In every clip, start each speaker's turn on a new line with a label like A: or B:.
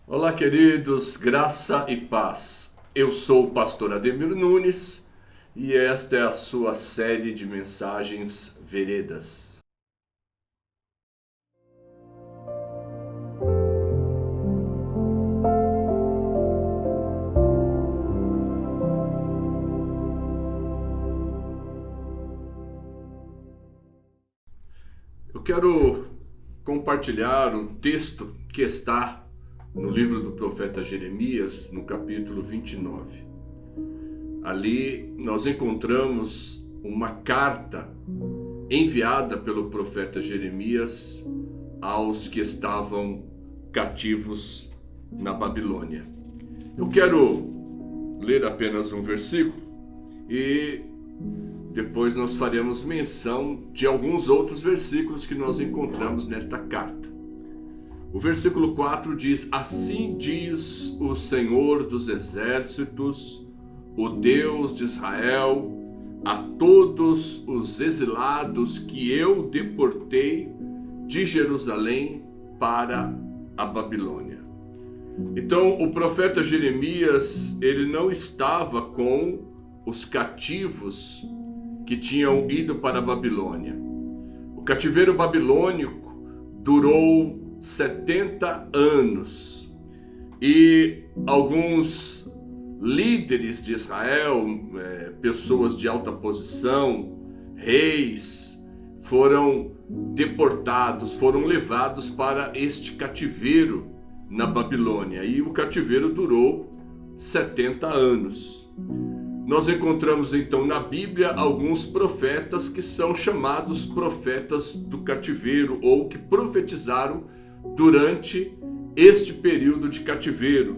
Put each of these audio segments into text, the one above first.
A: Olá, queridos, graça e paz. Eu sou o pastor Ademir Nunes e esta é a sua série de mensagens Veredas. Eu quero compartilhar um texto que está no livro do profeta Jeremias, no capítulo 29. Ali nós encontramos uma carta enviada pelo profeta Jeremias aos que estavam cativos na Babilônia. Eu quero ler apenas um versículo e depois nós faremos menção de alguns outros versículos que nós encontramos nesta carta. O versículo 4 diz: Assim diz o Senhor dos Exércitos, o Deus de Israel, a todos os exilados que eu deportei de Jerusalém para a Babilônia. Então, o profeta Jeremias, ele não estava com os cativos que tinham ido para a Babilônia. O cativeiro babilônico durou 70 anos e alguns líderes de Israel, pessoas de alta posição, reis, foram deportados, foram levados para este cativeiro na Babilônia, e o cativeiro durou 70 anos. Nós encontramos então na Bíblia alguns profetas que são chamados profetas do cativeiro, ou que profetizaram durante este período de cativeiro.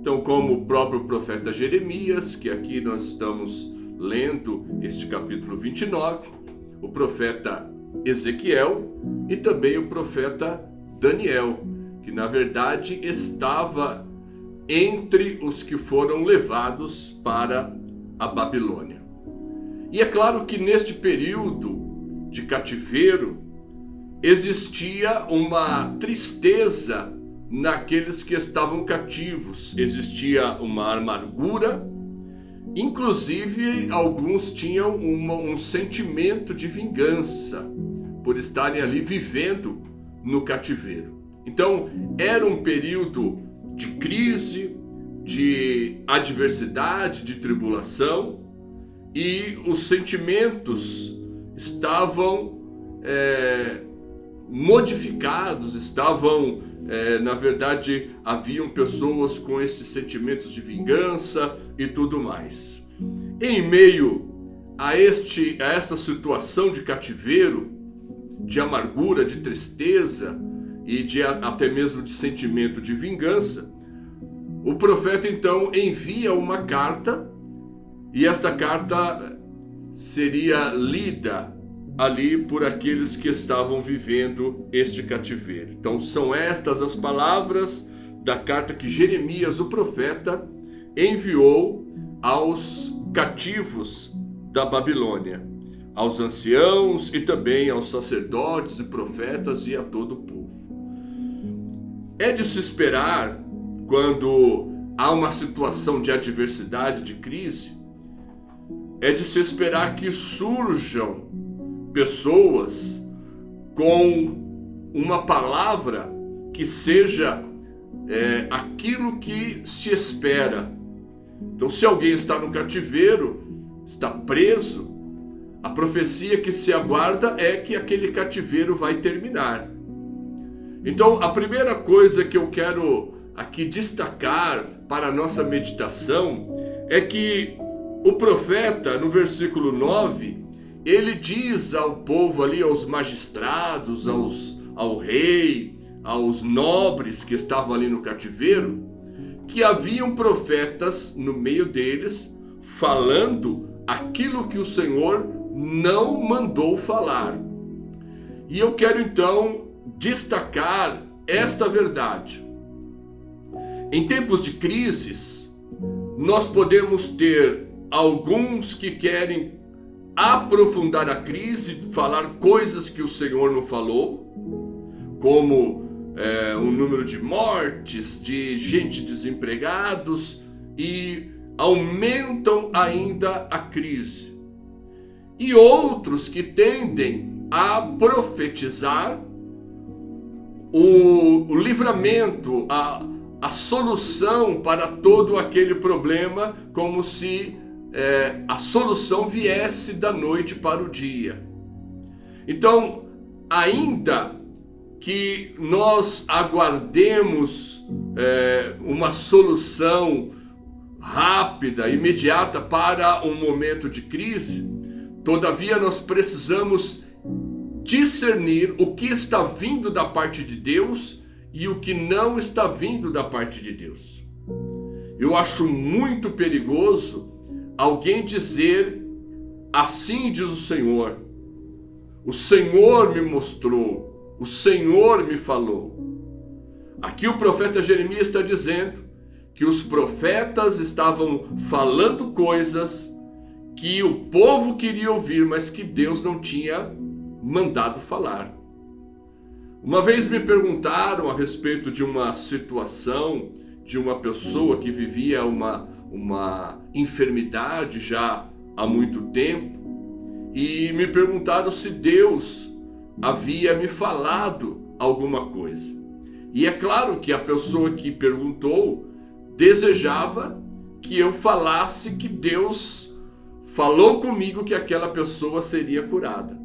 A: Então, como o próprio profeta Jeremias, que aqui nós estamos lendo este capítulo 29, o profeta Ezequiel e também o profeta Daniel, que na verdade estava entre os que foram levados para a Babilônia. E é claro que neste período de cativeiro existia uma tristeza naqueles que estavam cativos, existia uma amargura, inclusive alguns tinham um sentimento de vingança por estarem ali vivendo no cativeiro. Então era um período de crise, de adversidade, de tribulação, e os sentimentos estavam modificados, na verdade, haviam pessoas com esses sentimentos de vingança e tudo mais. Em meio a esta situação de cativeiro, de amargura, de tristeza e até mesmo de sentimento de vingança, o profeta então envia uma carta, e esta carta seria lida ali por aqueles que estavam vivendo este cativeiro. Então são estas as palavras da carta que Jeremias, o profeta, enviou aos cativos da Babilônia, aos anciãos e também aos sacerdotes e profetas e a todo o povo. É de se esperar, quando há uma situação de adversidade, de crise, é de se esperar que surjam pessoas com uma palavra que seja aquilo que se espera. Então, se alguém está no cativeiro, está preso, a profecia que se aguarda é que aquele cativeiro vai terminar. Então, a primeira coisa que eu quero aqui destacar para a nossa meditação é que o profeta, no versículo 9, ele diz ao povo ali, aos magistrados, ao rei, aos nobres que estavam ali no cativeiro, que haviam profetas no meio deles falando aquilo que o Senhor não mandou falar. E eu quero então destacar esta verdade. Em tempos de crises, nós podemos ter alguns que querem aprofundar a crise, falar coisas que o Senhor não falou, como um número de mortes, de gente desempregados, e aumentam ainda a crise. E outros que tendem a profetizar o livramento, a solução para todo aquele problema, como se a solução viesse da noite para o dia. Então, ainda que nós aguardemos uma solução rápida, imediata para um momento de crise, todavia nós precisamos discernir o que está vindo da parte de Deus e o que não está vindo da parte de Deus. Eu acho muito perigoso alguém dizer: assim diz o Senhor me mostrou, o Senhor me falou. Aqui o profeta Jeremias está dizendo que os profetas estavam falando coisas que o povo queria ouvir, mas que Deus não tinha mandado falar. Uma vez me perguntaram a respeito de uma situação de uma pessoa que vivia uma enfermidade já há muito tempo, e me perguntaram se Deus havia me falado alguma coisa. E é claro que a pessoa que perguntou desejava que eu falasse que Deus falou comigo que aquela pessoa seria curada.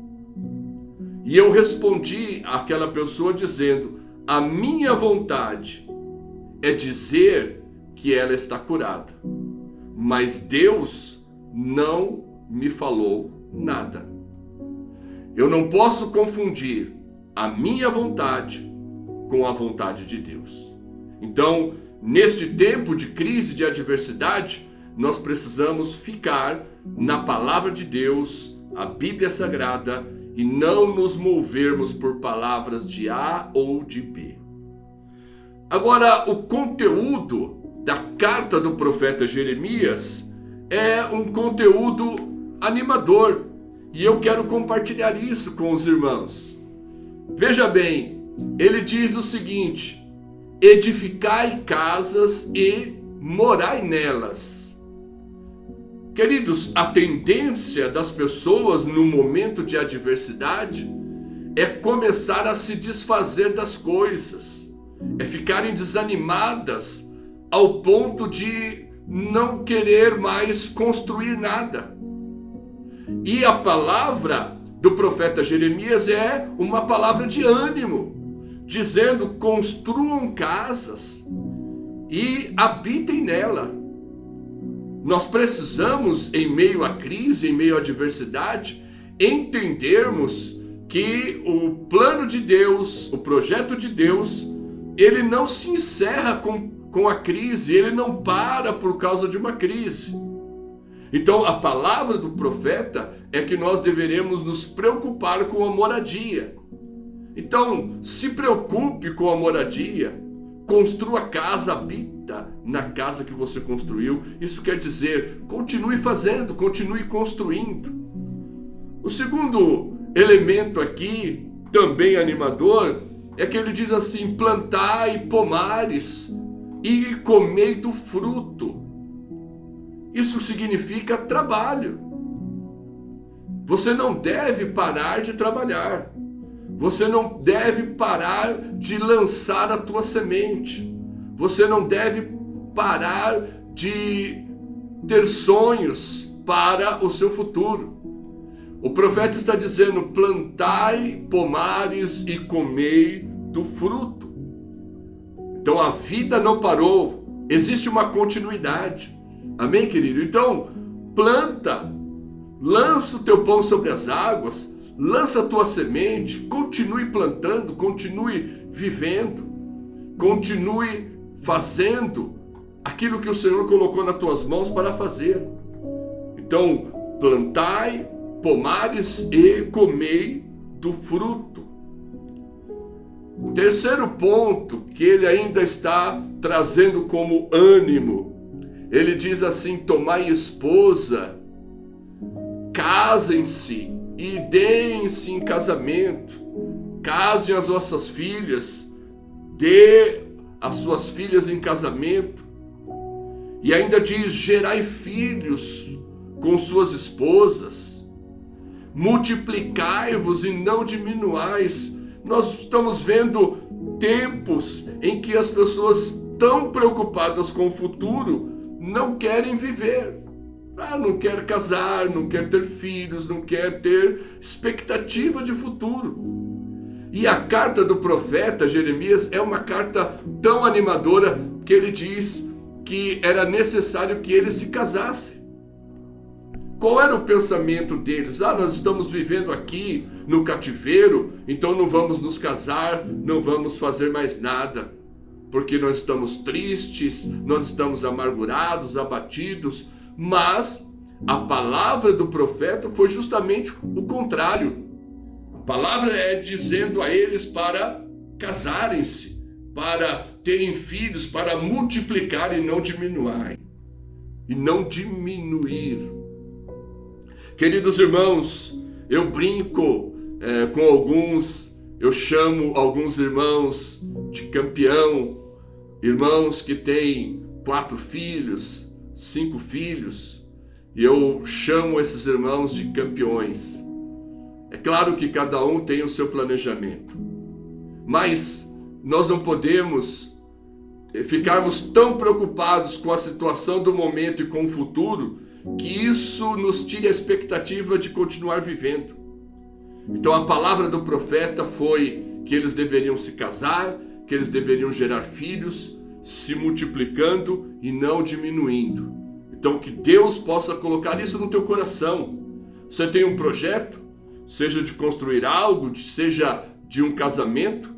A: E eu respondi àquela pessoa dizendo: a minha vontade é dizer que ela está curada, mas Deus não me falou nada. Eu não posso confundir a minha vontade com a vontade de Deus. Então, neste tempo de crise, de adversidade, nós precisamos ficar na palavra de Deus, a Bíblia Sagrada, e não nos movermos por palavras de A ou de B. Agora, o conteúdo da carta do profeta Jeremias é um conteúdo animador, e eu quero compartilhar isso com os irmãos. Veja bem, ele diz o seguinte: edificai casas e morai nelas. Queridos, a tendência das pessoas no momento de adversidade é começar a se desfazer das coisas, é ficarem desanimadas ao ponto de não querer mais construir nada. E a palavra do profeta Jeremias é uma palavra de ânimo, dizendo: construam casas e habitem nela. Nós precisamos, em meio à crise, em meio à adversidade, entendermos que o plano de Deus, o projeto de Deus, ele não se encerra com a crise, ele não para por causa de uma crise. Então, a palavra do profeta é que nós deveremos nos preocupar com a moradia. Então, se preocupe com a moradia, construa casa, habita na casa que você construiu. Isso quer dizer, continue fazendo, continue construindo. O segundo elemento aqui, também animador, é que ele diz assim: plantai pomares e comei do fruto. Isso significa trabalho. Você não deve parar de trabalhar. Você não deve parar de lançar a tua semente. Você não deve parar de ter sonhos para o seu futuro. O profeta está dizendo: plantai pomares e comei do fruto. Então a vida não parou, existe uma continuidade. Amém, querido? Então, planta, lança o teu pão sobre as águas, lança a tua semente, continue plantando, continue vivendo, continue fazendo aquilo que o Senhor colocou nas tuas mãos para fazer. Então, plantai pomares e comei do fruto. Terceiro ponto que ele ainda está trazendo como ânimo, ele diz assim: tomai esposa, casem-se e deem-se em casamento, casem as vossas filhas, dê as suas filhas em casamento. E ainda diz: gerai filhos com suas esposas, multiplicai-vos e não diminuais. Nós estamos vendo tempos em que as pessoas tão preocupadas com o futuro não querem viver. Não quer casar, não quer ter filhos, não quer ter expectativa de futuro. E a carta do profeta Jeremias é uma carta tão animadora que ele diz que era necessário que eles se casassem. Qual era o pensamento deles? Nós estamos vivendo aqui no cativeiro, então não vamos nos casar, não vamos fazer mais nada, porque nós estamos tristes, nós estamos amargurados, abatidos. Mas a palavra do profeta foi justamente o contrário. A palavra é dizendo a eles para casarem-se, para terem filhos, para multiplicar e não diminuir. Queridos irmãos, eu brinco com alguns, eu chamo alguns irmãos de campeão, irmãos que têm 4 filhos, 5 filhos, e eu chamo esses irmãos de campeões. É claro que cada um tem o seu planejamento, mas nós não podemos ficarmos tão preocupados com a situação do momento e com o futuro, que isso nos tire a expectativa de continuar vivendo. Então a palavra do profeta foi que eles deveriam se casar, que eles deveriam gerar filhos, se multiplicando e não diminuindo. Então que Deus possa colocar isso no teu coração. Você tem um projeto, seja de construir algo, seja de um casamento,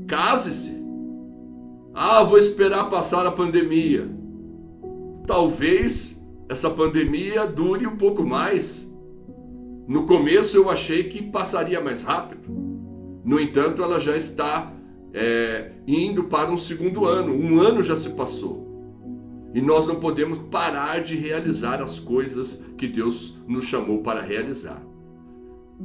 A: case-se. Vou esperar passar a pandemia. Talvez essa pandemia dure um pouco mais. No começo eu achei que passaria mais rápido. No entanto, ela já está indo para um segundo ano. Um ano já se passou. E nós não podemos parar de realizar as coisas que Deus nos chamou para realizar.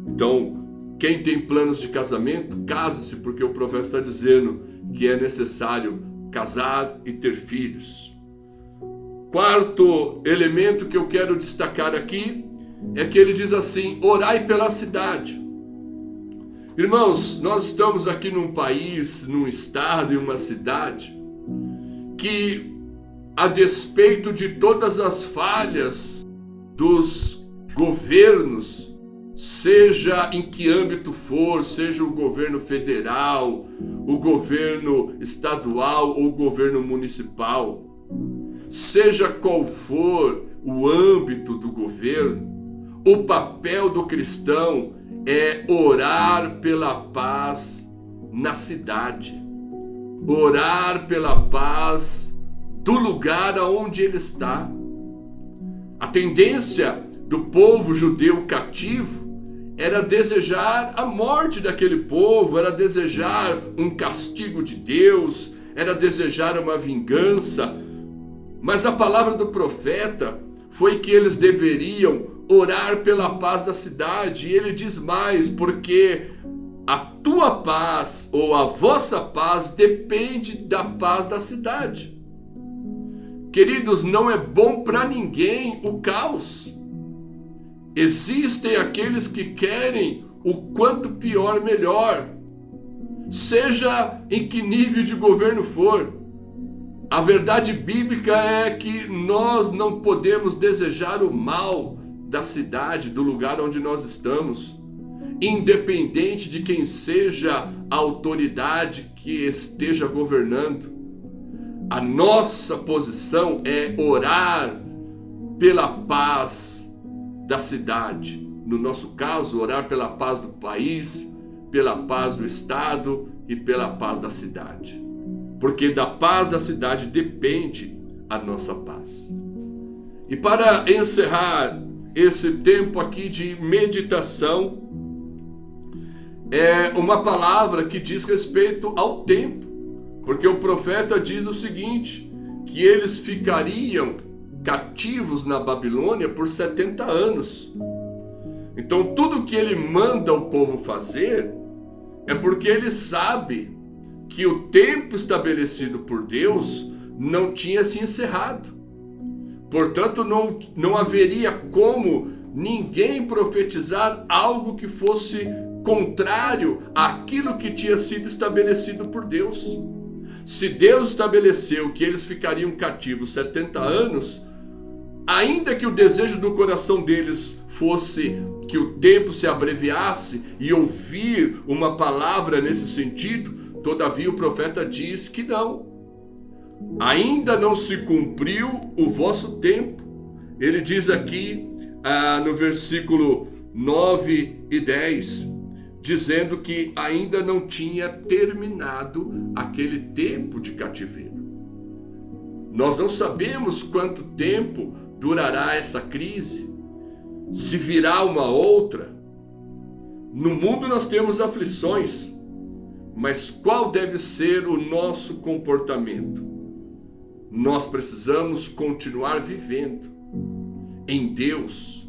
A: Então, quem tem planos de casamento, case-se, porque o profeta está dizendo que é necessário casar e ter filhos. Quarto elemento que eu quero destacar aqui é que ele diz assim: orai pela cidade. Irmãos, nós estamos aqui num país, num estado e uma cidade que, a despeito de todas as falhas dos governos, seja em que âmbito for, seja o governo federal, o governo estadual ou o governo municipal, seja qual for o âmbito do governo, o papel do cristão é orar pela paz na cidade, orar pela paz do lugar aonde ele está. A tendência do povo judeu cativo era desejar a morte daquele povo, era desejar um castigo de Deus, era desejar uma vingança. Mas a palavra do profeta foi que eles deveriam orar pela paz da cidade. E ele diz mais: porque a tua paz ou a vossa paz depende da paz da cidade. Queridos, não é bom para ninguém o caos. Existem aqueles que querem o quanto pior melhor, seja em que nível de governo for. A verdade bíblica é que nós não podemos desejar o mal da cidade, do lugar onde nós estamos, independente de quem seja a autoridade que esteja governando. A nossa posição é orar pela paz da cidade. No nosso caso, orar pela paz do país, pela paz do estado e pela paz da cidade. Porque da paz da cidade depende a nossa paz. E para encerrar esse tempo aqui de meditação, é uma palavra que diz respeito ao tempo. Porque o profeta diz o seguinte, que eles ficariam cativos na Babilônia por 70 anos. Então tudo que ele manda o povo fazer é porque ele sabe que o tempo estabelecido por Deus não tinha se encerrado. Portanto, não haveria como ninguém profetizar algo que fosse contrário àquilo que tinha sido estabelecido por Deus. Se Deus estabeleceu que eles ficariam cativos 70 anos, ainda que o desejo do coração deles fosse que o tempo se abreviasse e ouvir uma palavra nesse sentido, todavia o profeta diz que não. Ainda não se cumpriu o vosso tempo. Ele diz aqui no versículo 9 e 10, dizendo que ainda não tinha terminado aquele tempo de cativeiro. Nós não sabemos quanto tempo durará essa crise, se virá uma outra. No mundo nós temos aflições, mas qual deve ser o nosso comportamento? Nós precisamos continuar vivendo em Deus,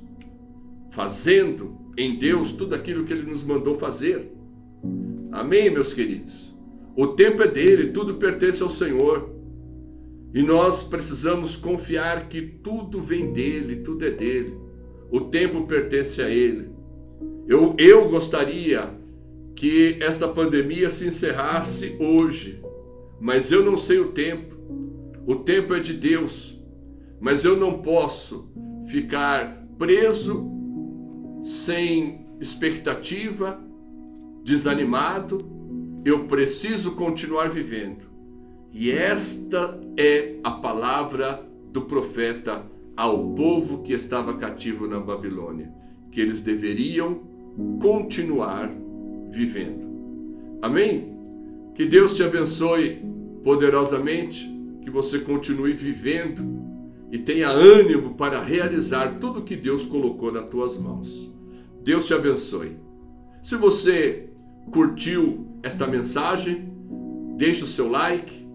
A: fazendo em Deus tudo aquilo que Ele nos mandou fazer. Amém, meus queridos? O tempo é dele, tudo pertence ao Senhor. E nós precisamos confiar que tudo vem dele, tudo é dele. O tempo pertence a ele. Eu gostaria que esta pandemia se encerrasse hoje, mas eu não sei o tempo. O tempo é de Deus, mas eu não posso ficar preso, sem expectativa, desanimado. Eu preciso continuar vivendo. E esta é a palavra do profeta ao povo que estava cativo na Babilônia, que eles deveriam continuar vivendo. Amém? Que Deus te abençoe poderosamente, que você continue vivendo e tenha ânimo para realizar tudo que Deus colocou nas tuas mãos. Deus te abençoe. Se você curtiu esta mensagem, deixa o seu like,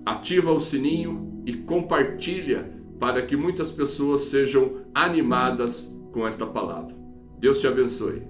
A: ativa o sininho e compartilha para que muitas pessoas sejam animadas com esta palavra. Deus te abençoe.